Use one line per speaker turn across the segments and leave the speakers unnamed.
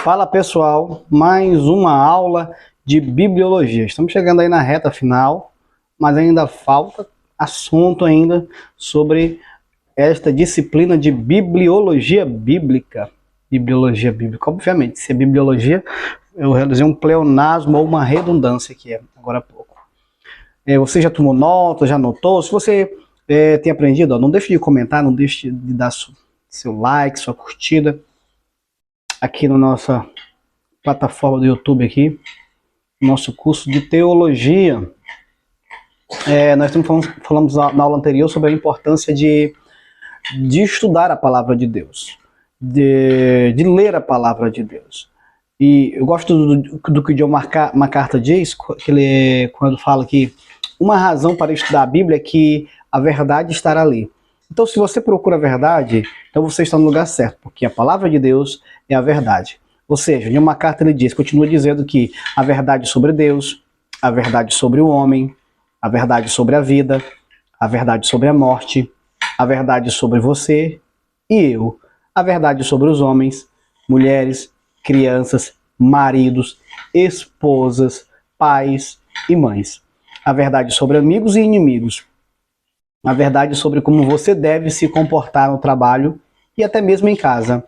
Fala pessoal, mais uma aula de bibliologia. Estamos chegando aí na reta final, mas ainda falta assunto ainda sobre esta disciplina de bibliologia bíblica. Bibliologia bíblica, obviamente, se é bibliologia, eu realizei um pleonasmo ou uma redundância aqui agora há pouco. Você já tomou nota, já anotou? Se você tem aprendido, não deixe de comentar, não deixe de dar seu like, sua curtida aqui na nossa plataforma do YouTube aqui, nosso curso de teologia. Nós falamos na aula anterior sobre a importância de estudar a palavra de Deus, de ler a palavra de Deus. E eu gosto do que John MacArthur diz, que ele, quando fala que uma razão para estudar a Bíblia é que a verdade estará ali. Então, se você procura a verdade, então você está no lugar certo, porque a palavra de Deus é a verdade. Ou seja, em uma carta ele diz, continua dizendo que a verdade sobre Deus, a verdade sobre o homem, a verdade sobre a vida, a verdade sobre a morte, a verdade sobre você e eu, a verdade sobre os homens, mulheres, crianças, maridos, esposas, pais e mães, a verdade sobre amigos e inimigos, a verdade sobre como você deve se comportar no trabalho e até mesmo em casa.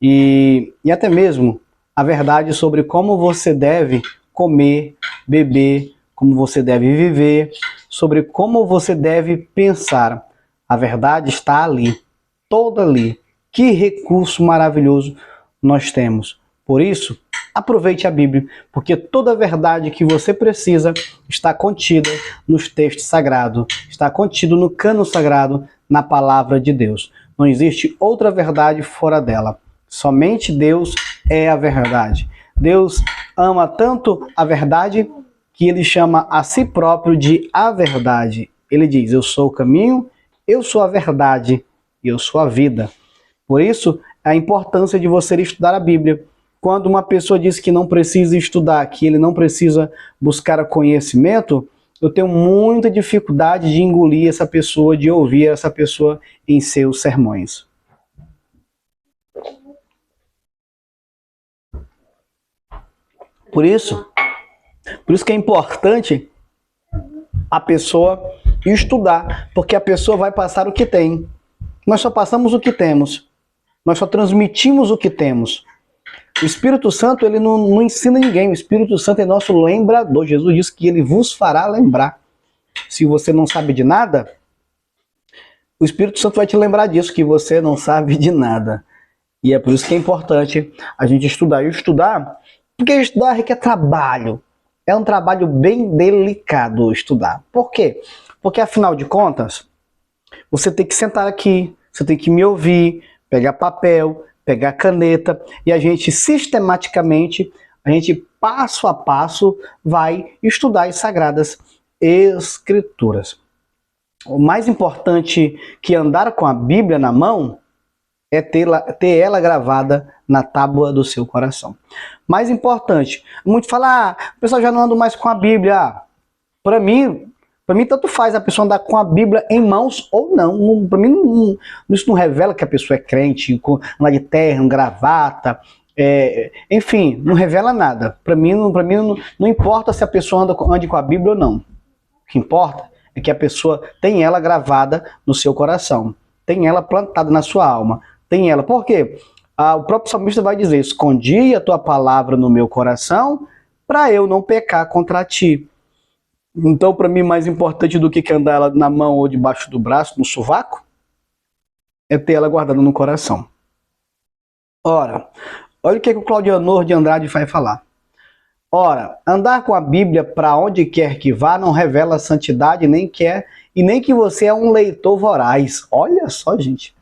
E até mesmo a verdade sobre como você deve comer, beber, como você deve viver, sobre como você deve pensar. A verdade está ali, toda ali. Que recurso maravilhoso nós temos. Por isso, aproveite a Bíblia, porque toda a verdade que você precisa está contida nos textos sagrados, está contido no cânon sagrado, na palavra de Deus. Não existe outra verdade fora dela. Somente Deus é a verdade. Deus ama tanto a verdade que ele chama a si próprio de a verdade. Ele diz, eu sou o caminho, eu sou a verdade e eu sou a vida. Por isso, a importância de você estudar a Bíblia. Quando uma pessoa diz que não precisa estudar, que ele não precisa buscar conhecimento, eu tenho muita dificuldade de engolir essa pessoa, de ouvir essa pessoa em seus sermões. Por isso que é importante a pessoa estudar, porque a pessoa vai passar o que tem. Nós só passamos o que temos. Nós só transmitimos o que temos. O Espírito Santo, ele não ensina ninguém. O Espírito Santo é nosso lembrador. Jesus disse que ele vos fará lembrar. Se você não sabe de nada, o Espírito Santo vai te lembrar disso, que você não sabe de nada. E é por isso que é importante a gente estudar. E estudar, porque estudar requer trabalho. É um trabalho bem delicado estudar. Por quê? Porque, afinal de contas, você tem que sentar aqui, você tem que me ouvir, pegar papel, pegar caneta, e a gente sistematicamente, a gente passo a passo vai estudar as Sagradas Escrituras. O mais importante que andar com a Bíblia na mão é ter ela gravada na tábua do seu coração. Mais importante, muito fala, o pessoal já não anda mais com a Bíblia. Para mim tanto faz a pessoa andar com a Bíblia em mãos ou não. Para mim, isso não revela que a pessoa é crente, andar de terno, gravata, enfim, não revela nada. Para mim não importa se a pessoa ande com a Bíblia ou não. O que importa é que a pessoa tem ela gravada no seu coração, tem ela plantada na sua alma, tem ela. Por quê? O próprio salmista vai dizer, escondi a tua palavra no meu coração para eu não pecar contra ti. Então, para mim, mais importante do que andar ela na mão ou debaixo do braço, no sovaco, é ter ela guardada no coração. Ora, olha o que o Claudianor de Andrade vai falar. Ora, andar com a Bíblia para onde quer que vá não revela santidade, nem que você é um leitor voraz. Olha só, gente.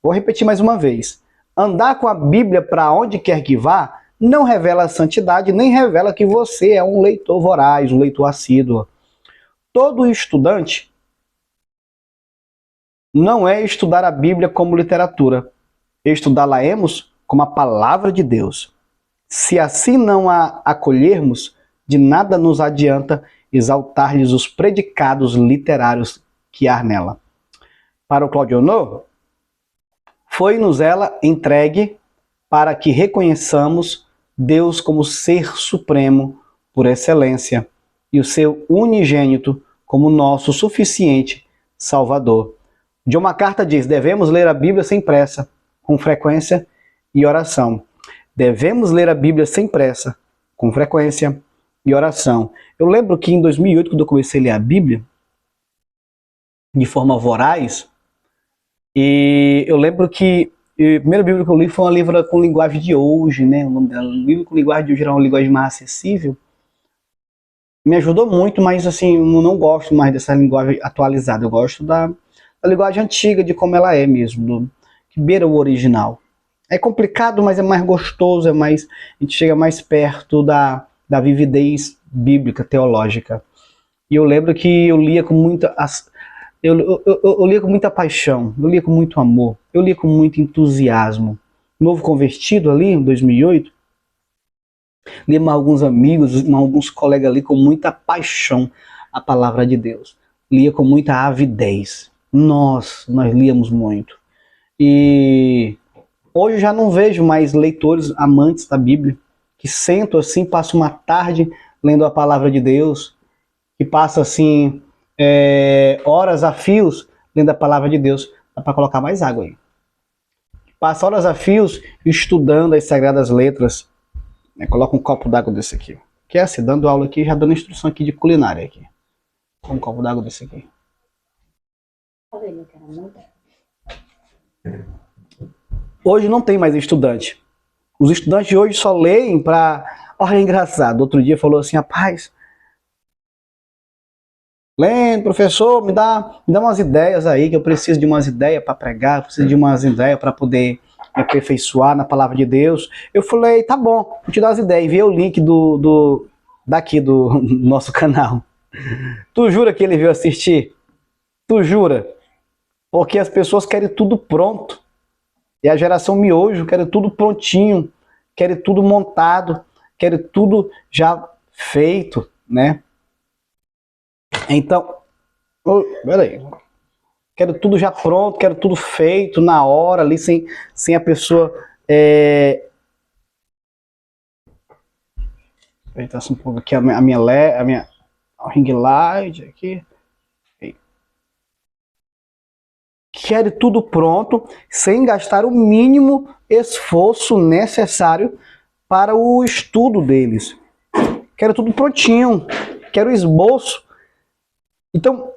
Vou repetir mais uma vez. Andar com a Bíblia para onde quer que vá não revela santidade, nem revela que você é um leitor voraz, um leitor assíduo. Todo estudante não é estudar a Bíblia como literatura. Estudá-la-emos como a palavra de Deus. Se assim não a acolhermos, de nada nos adianta exaltar-lhes os predicados literários que há nela. Para o Claudianor, foi-nos ela entregue para que reconheçamos Deus como ser supremo por excelência e o seu unigênito como nosso suficiente Salvador. John MacArthur diz: devemos ler a Bíblia sem pressa, com frequência e oração. Devemos ler a Bíblia sem pressa, com frequência e oração. Eu lembro que em 2008, quando eu comecei a ler a Bíblia, de forma voraz, e eu lembro que a primeira Bíblia que eu li foi uma livro com linguagem de hoje, né? O nome dela, Bíblia com linguagem de hoje, era uma linguagem mais acessível. Me ajudou muito, mas assim, eu não gosto mais dessa linguagem atualizada. Eu gosto da linguagem antiga, de como ela é mesmo, que beira o original. É complicado, mas é mais gostoso, a gente chega mais perto da vividez bíblica, teológica. E eu lembro que eu lia com muita... Eu lia com muita paixão, eu lia com muito amor, eu lia com muito entusiasmo. Novo convertido ali, em 2008, lia com alguns amigos, com alguns colegas ali com muita paixão a palavra de Deus. Lia com muita avidez. Nós líamos muito. E hoje eu já não vejo mais leitores amantes da Bíblia, que sentam assim, passam uma tarde lendo a palavra de Deus, que passa assim... horas a fios lendo a palavra de Deus. Dá para colocar mais água aí. Passa horas a fios estudando as Sagradas Letras. Coloca um copo d'água desse aqui. Que é assim, dando aula aqui, já dando instrução aqui de culinária aqui. Um copo d'água desse aqui. Hoje não tem mais estudante. Os estudantes de hoje só leem para... Olha, é engraçado. Outro dia falou assim, rapaz... Lendo, professor, me dá umas ideias aí, que eu preciso de umas ideias para pregar, preciso de umas ideias para poder me aperfeiçoar na palavra de Deus. Eu falei, tá bom, vou te dar as ideias. Enviei o link daqui do nosso canal. Tu jura que ele veio assistir? Tu jura? Porque as pessoas querem tudo pronto. E a geração miojo quer tudo prontinho, quer tudo montado, quer tudo já feito, né? Então, peraí, quero tudo já pronto, quero tudo feito na hora ali, sem a pessoa... Eita, um pouco aqui a minha ring light aqui. Quero tudo pronto, sem gastar o mínimo esforço necessário para o estudo deles. Quero tudo prontinho, quero esboço. Então,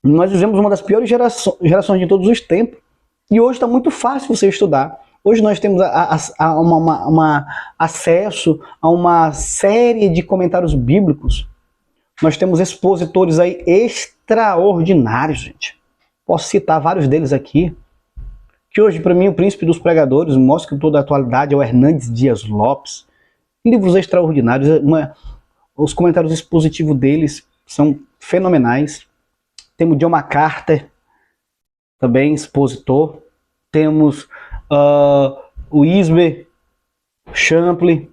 nós vivemos uma das piores gerações de todos os tempos. E hoje está muito fácil você estudar. Hoje nós temos acesso a uma série de comentários bíblicos. Nós temos expositores aí extraordinários, gente. Posso citar vários deles aqui. Que hoje, para mim, o príncipe dos pregadores, mostra que toda a atualidade é o Hernandes Dias Lopes. Livros extraordinários. Os comentários expositivos deles são fenomenais. Temos John MacArthur, também expositor. Temos o Isber, Champlin,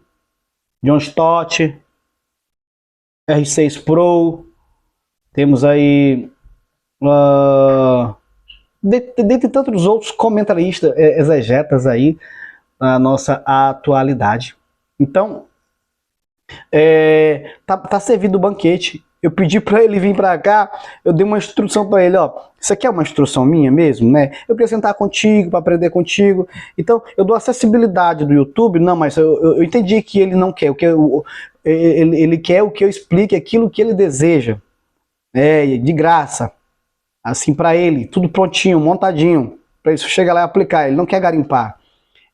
John Stott, R6 Pro. Temos aí, dentre tantos outros comentaristas, exegetas aí, na nossa atualidade. Então, tá servido o banquete. Eu pedi para ele vir para cá, eu dei uma instrução para ele, ó, isso aqui é uma instrução minha mesmo, né? Eu queria sentar contigo, para aprender contigo. Então, eu dou acessibilidade do YouTube, não, mas eu entendi que ele não quer, ele quer o que eu explique, aquilo que ele deseja, de graça, assim para ele, tudo prontinho, montadinho, para isso chegar lá e aplicar. Ele não quer garimpar.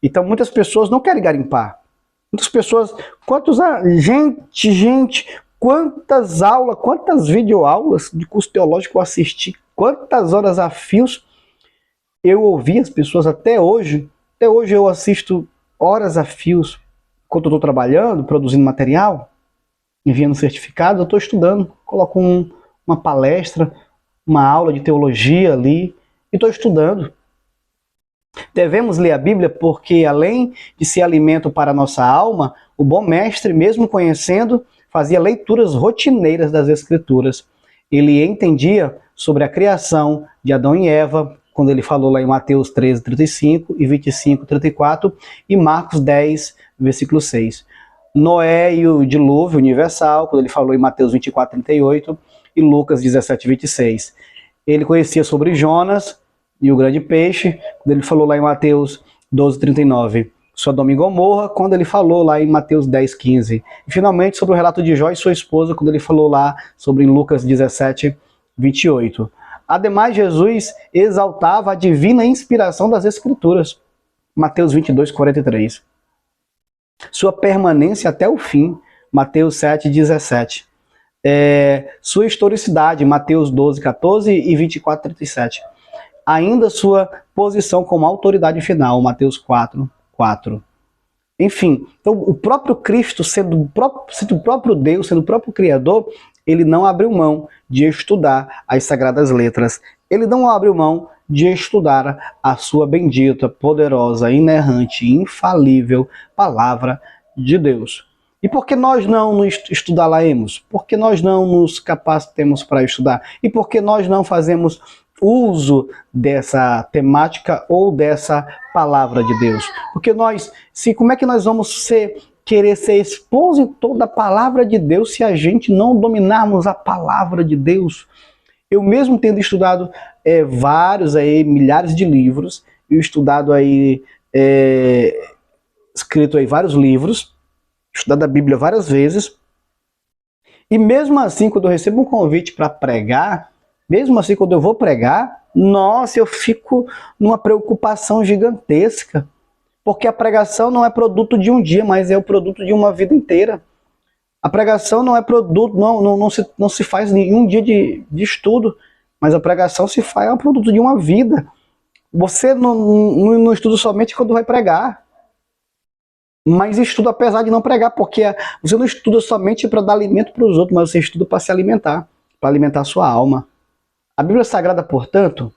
Então, muitas pessoas não querem garimpar. Muitas pessoas, gente, quantas aulas, quantas videoaulas de curso teológico eu assisti, quantas horas a fios eu ouvi as pessoas até hoje eu assisto horas a fios, enquanto eu estou trabalhando, produzindo material, enviando certificado, eu estou estudando, coloco uma palestra, uma aula de teologia ali, e estou estudando. Devemos ler a Bíblia porque, além de ser alimento para a nossa alma, o bom mestre, mesmo conhecendo, fazia leituras rotineiras das Escrituras. Ele entendia sobre a criação de Adão e Eva, quando ele falou lá em Mateus 13, 35 e 25, 34, e Marcos 10, versículo 6. Noé e o dilúvio universal, quando ele falou em Mateus 24, 38 e Lucas 17, 26. Ele conhecia sobre Jonas e o grande peixe, quando ele falou lá em Mateus 12, 39. Sodoma e Gomorra, quando ele falou lá em Mateus 10, 15. E finalmente sobre o relato de Jó e sua esposa, quando ele falou lá sobre Lucas 17, 28. Ademais, Jesus exaltava a divina inspiração das Escrituras. Mateus 22, 43. Sua permanência até o fim. Mateus 7, 17. Sua historicidade. Mateus 12, 14 e 24, 37. Ainda sua posição como autoridade final. Mateus 4, 4. Enfim, então o próprio Cristo, sendo o próprio Deus, sendo o próprio Criador, ele não abriu mão de estudar as Sagradas Letras. Ele não abriu mão de estudar a sua bendita, poderosa, inerrante, infalível Palavra de Deus. E por que nós não nos estudá-la-emos? Por que nós não nos capacitemos para estudar? E por que nós não fazemos uso dessa temática ou dessa palavra de Deus? Porque como é que nós vamos querer ser expositor da palavra de Deus se a gente não dominarmos a palavra de Deus? Eu mesmo tendo estudado milhares de livros, estudado escrito vários livros, estudado a Bíblia várias vezes, e mesmo assim, quando eu recebo um convite para pregar, mesmo assim, quando eu vou pregar, nossa, eu fico numa preocupação gigantesca. Porque a pregação não é produto de um dia, mas é o produto de uma vida inteira. A pregação não é produto, não se faz em um dia de estudo, mas a pregação é um produto de uma vida. Você não estuda somente quando vai pregar, mas estuda apesar de não pregar, porque você não estuda somente para dar alimento para os outros, mas você estuda para se alimentar, para alimentar a sua alma. A Bíblia Sagrada, portanto,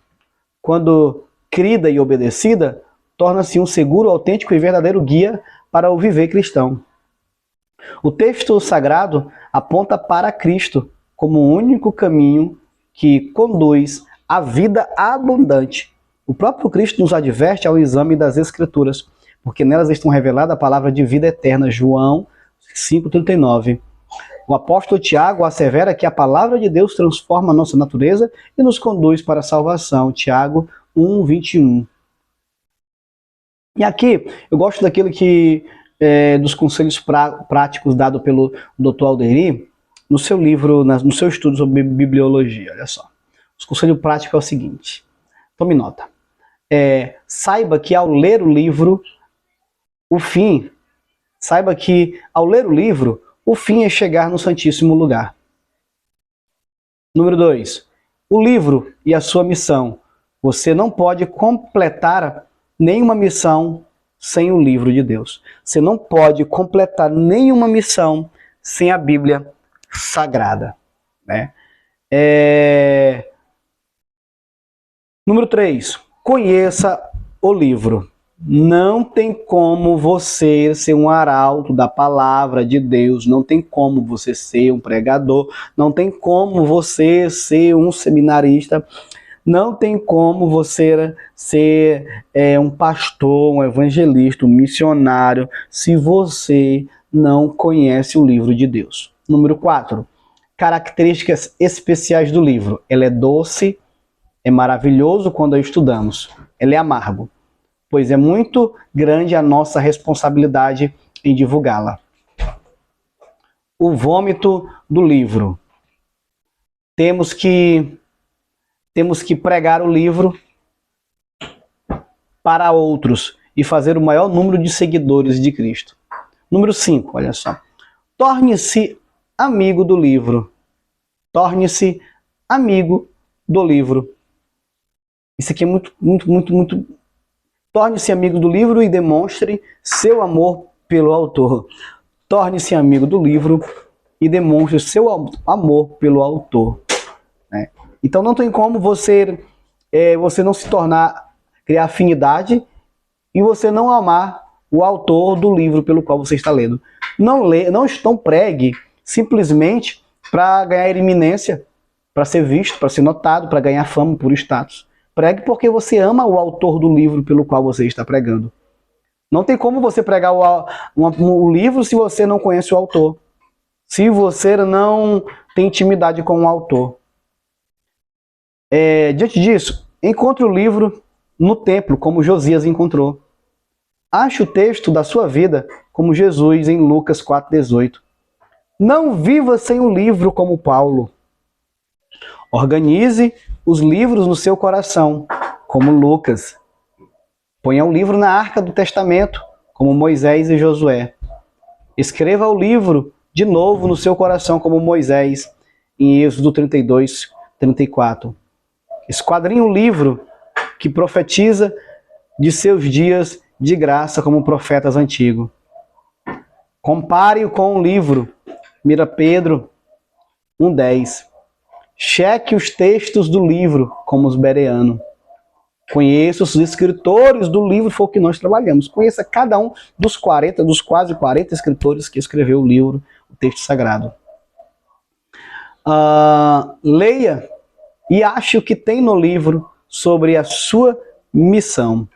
quando crida e obedecida, torna-se um seguro, autêntico e verdadeiro guia para o viver cristão. O texto sagrado aponta para Cristo como o único caminho que conduz à vida abundante. O próprio Cristo nos adverte ao exame das Escrituras, porque nelas estão revelada a palavra de vida eterna, João 5,39. O apóstolo Tiago assevera que a palavra de Deus transforma a nossa natureza e nos conduz para a salvação, Tiago 1,21. E aqui, eu gosto daquilo dos conselhos práticos dados pelo Dr. Alderi, no seu livro, no seu estudo sobre bibliologia. Olha só. O conselho prático é o seguinte, tome nota. Saiba que ao ler o livro, o fim é chegar no Santíssimo Lugar. Número 2. O livro e a sua missão. Você não pode completar nenhuma missão sem o livro de Deus. Você não pode completar nenhuma missão sem a Bíblia Sagrada. Né? Número 3. Conheça o livro. Não tem como você ser um arauto da palavra de Deus, não tem como você ser um pregador, não tem como você ser um seminarista, não tem como você ser um pastor, um evangelista, um missionário, se você não conhece o livro de Deus. Número 4. Características especiais do livro. Ele é doce, é maravilhoso quando a estudamos. Ele é amargo, pois é muito grande a nossa responsabilidade em divulgá-la. O vômito do livro. Temos que pregar o livro para outros e fazer o maior número de seguidores de Cristo. Número 5, olha só. Torne-se amigo do livro. Torne-se amigo do livro. Isso aqui é muito. Torne-se amigo do livro e demonstre seu amor pelo autor. Torne-se amigo do livro e demonstre seu amor pelo autor. Né? Então não tem como você não se criar afinidade e você não amar o autor do livro pelo qual você está lendo. Não pregue simplesmente para ganhar eminência, para ser visto, para ser notado, para ganhar fama por status. Pregue porque você ama o autor do livro pelo qual você está pregando. Não tem como você pregar o livro se você não conhece o autor. Se você não tem intimidade com o autor. Diante disso, encontre o livro no templo, como Josias encontrou. Ache o texto da sua vida, como Jesus em Lucas 4,18. Não viva sem o livro como Paulo. Organize os livros no seu coração, como Lucas. Ponha o livro na arca do testamento, como Moisés e Josué. Escreva o livro de novo no seu coração, como Moisés, em Êxodo 32, 34. Esquadrinhe o livro que profetiza de seus dias de graça como profetas antigos. Compare-o com o livro, mira Pedro 1,10. Cheque os textos do livro, como os bereanos. Conheça os escritores do livro, foi o que nós trabalhamos. Conheça cada um dos quase 40 escritores que escreveu o livro, o texto sagrado. Leia e ache o que tem no livro sobre a sua missão.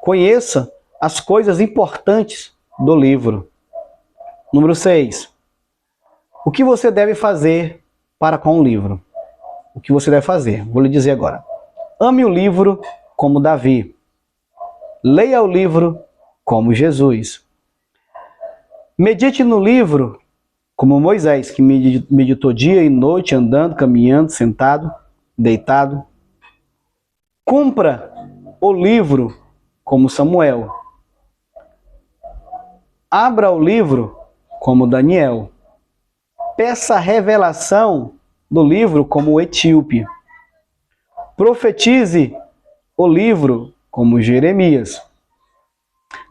Conheça as coisas importantes do livro. Número 6. O que você deve fazer para com o livro? O que você deve fazer? Vou lhe dizer agora. Ame o livro como Davi. Leia o livro como Jesus. Medite no livro como Moisés, que meditou dia e noite, andando, caminhando, sentado, deitado. Cumpra o livro como Samuel. Abra o livro como Daniel. Peça a revelação do livro como o etíope. Profetize o livro como Jeremias.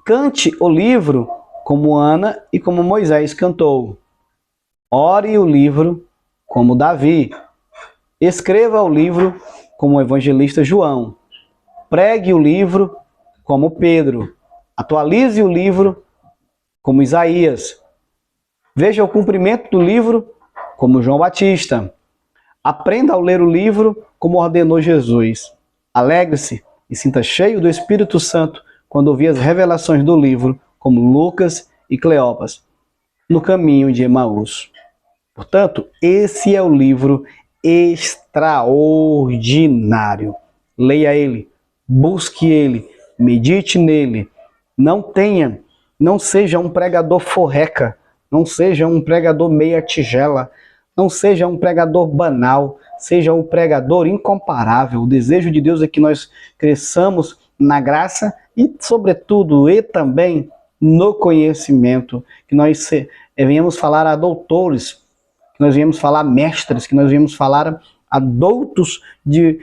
Cante o livro como Ana e como Moisés cantou. Ore o livro como Davi. Escreva o livro como o evangelista João. Pregue o livro como Pedro. Atualize o livro como Isaías. Veja o cumprimento do livro como João Batista. Aprenda a ler o livro como ordenou Jesus. Alegre-se e sinta cheio do Espírito Santo quando ouvir as revelações do livro, como Lucas e Cleopas, no caminho de Emaús. Portanto, esse é o livro extraordinário. Leia ele, busque ele, medite nele. Não seja um pregador forreca, não seja um pregador meia tigela, não seja um pregador banal, seja um pregador incomparável. O desejo de Deus é que nós cresçamos na graça e, sobretudo, e também no conhecimento, que nós venhamos falar a doutores, que nós venhamos falar a mestres, que nós venhamos falar a doutos de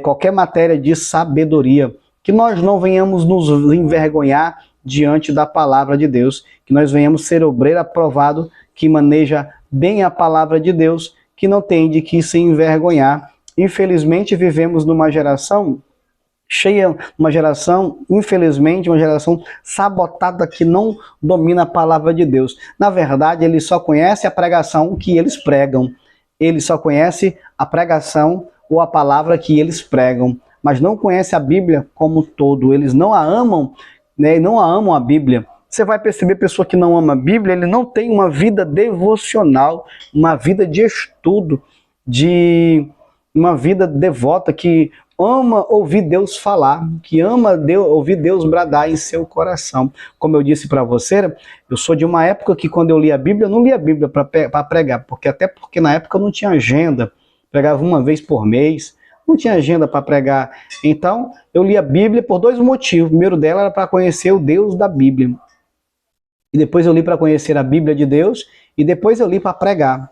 qualquer matéria de sabedoria, que nós não venhamos nos envergonhar diante da palavra de Deus, que nós venhamos ser obreiro aprovado, que maneja bem a palavra de Deus, que não tem de que se envergonhar. Infelizmente, vivemos numa geração infelizmente, uma geração sabotada que não domina a palavra de Deus. Na verdade, eles só conhecem a pregação que eles pregam. Eles só conhecem a pregação ou a palavra que eles pregam, mas não conhecem a Bíblia como um todo. Eles não a amam, né? Não a amam a Bíblia. Você vai perceber, pessoa que não ama a Bíblia, ele não tem uma vida devocional, uma vida de estudo, uma vida devota, que ama ouvir Deus falar, que ama ouvir Deus bradar em seu coração. Como eu disse para você, eu sou de uma época que quando eu li a Bíblia, eu não li a Bíblia para pregar, até porque na época eu não tinha agenda, pregava uma vez por mês, não tinha agenda para pregar. Então, eu li a Bíblia por dois motivos. O primeiro dela era para conhecer o Deus da Bíblia. E depois eu li para conhecer a Bíblia de Deus, e depois eu li para pregar.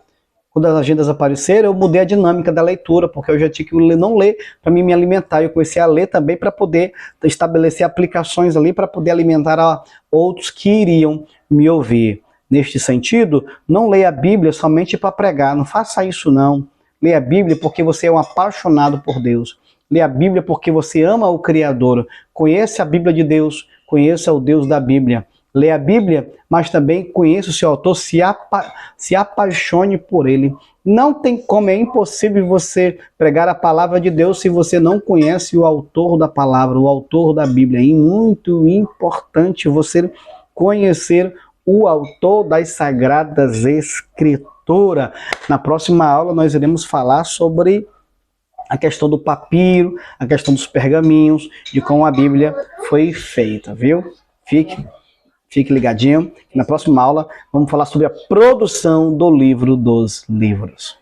Quando as agendas apareceram, eu mudei a dinâmica da leitura, porque eu já tinha que não ler para me alimentar. Eu comecei a ler também para poder estabelecer aplicações ali, para poder alimentar a outros que iriam me ouvir. Neste sentido, não leia a Bíblia somente para pregar, não faça isso não. Leia a Bíblia porque você é um apaixonado por Deus. Leia a Bíblia porque você ama o Criador. Conheça a Bíblia de Deus, conheça o Deus da Bíblia. Leia a Bíblia, mas também conheça o seu autor, se apaixone por ele. Não tem como, é impossível você pregar a palavra de Deus se você não conhece o autor da palavra, o autor da Bíblia. É muito importante você conhecer o autor das Sagradas Escrituras. Na próxima aula nós iremos falar sobre a questão do papiro, a questão dos pergaminhos, de como a Bíblia foi feita, viu? Fique ligadinho. Na próxima aula vamos falar sobre a produção do livro dos livros.